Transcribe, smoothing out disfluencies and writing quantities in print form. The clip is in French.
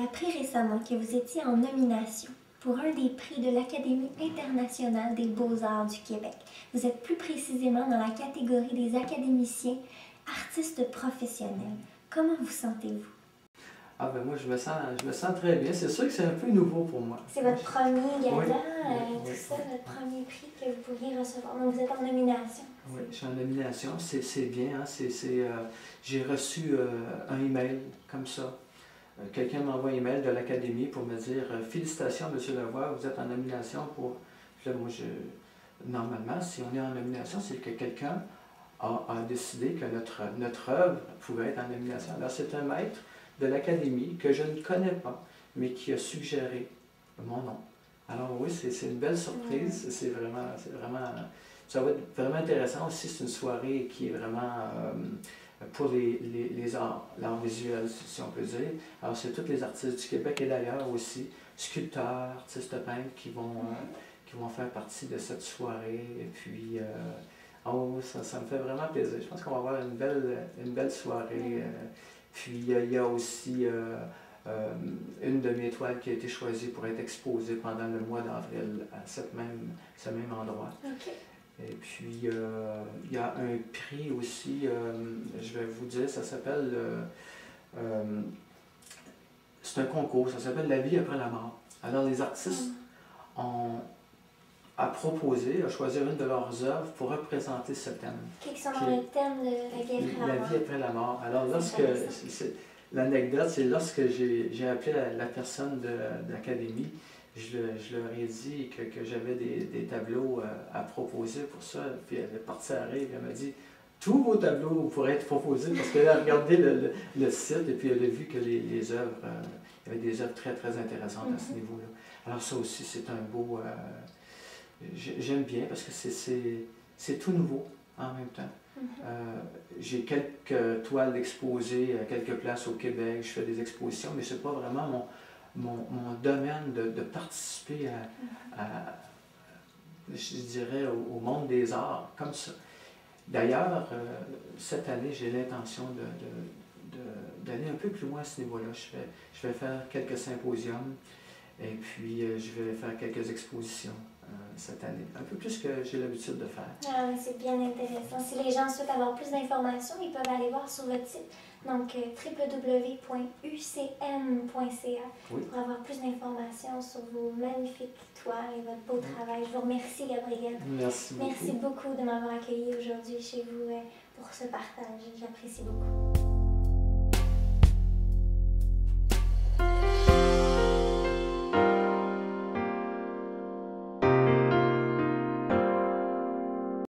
appris récemment que vous étiez en nomination pour un des prix de l'Académie internationale des beaux-arts du Québec. Vous êtes plus précisément dans la catégorie des académiciens artistes professionnels. Comment vous sentez-vous? Ah ben moi je me sens très bien. C'est sûr que c'est un peu nouveau pour moi. C'est votre premier gala, oui, tout ça, votre premier prix que vous pourriez recevoir. Donc vous êtes en nomination. Oui, je suis en nomination. C'est bien. Hein? J'ai reçu un email comme ça. Quelqu'un m'envoie un email de l'Académie pour me dire félicitations, M. Lavoie, vous êtes en nomination pour. Puis là, moi, normalement, si on est en nomination, c'est que quelqu'un a décidé que notre œuvre pouvait être en nomination. Alors, c'est un maître de l'Académie que je ne connais pas, mais qui a suggéré mon nom. Alors oui, c'est une belle surprise. C'est vraiment, ça va être vraiment intéressant aussi. C'est une soirée qui est vraiment pour les arts, l'art visuel, si on peut dire. Alors c'est tous les artistes du Québec et d'ailleurs aussi, sculpteurs, artistes peintres qui vont faire partie de cette soirée. Et puis, ça me fait vraiment plaisir. Je pense qu'on va avoir une belle soirée. Puis il y a aussi une de mes toiles qui a été choisie pour être exposée pendant le mois d'avril à ce même endroit. Okay. Et puis il y a un prix aussi, je vais vous dire, ça s'appelle, c'est un concours, ça s'appelle La vie après la mort. Alors les artistes ont à proposer, à choisir une de leurs œuvres pour représenter ce thème. Quels sont dans le thème de la vie après la mort? Alors, l'anecdote, c'est lorsque j'ai appelé la personne de l'Académie, je leur ai dit que j'avais des tableaux à proposer pour ça. Puis elle est partie à rire, elle m'a dit tous vos tableaux pourraient être proposés parce qu'elle a regardé le site et puis elle a vu que les œuvres, il y avait des œuvres très, très intéressantes à ce niveau-là. Alors, ça aussi, c'est un beau. J'aime bien parce que c'est tout nouveau en même temps. J'ai quelques toiles exposées à quelques places au Québec, je fais des expositions, mais ce n'est pas vraiment mon domaine de participer je dirais, au monde des arts comme ça. D'ailleurs, cette année, j'ai l'intention d'aller un peu plus loin à ce niveau-là. Je vais faire quelques symposiums et puis je vais faire quelques expositions cette année, un peu plus que j'ai l'habitude de faire. Ah, c'est bien intéressant. Si les gens souhaitent avoir plus d'informations, ils peuvent aller voir sur votre site, donc www.ucm.ca, pour avoir plus d'informations sur vos magnifiques toiles et votre beau travail. Je vous remercie, Gabriel. Merci beaucoup. Merci beaucoup de m'avoir accueilli aujourd'hui chez vous pour ce partage. J'apprécie beaucoup.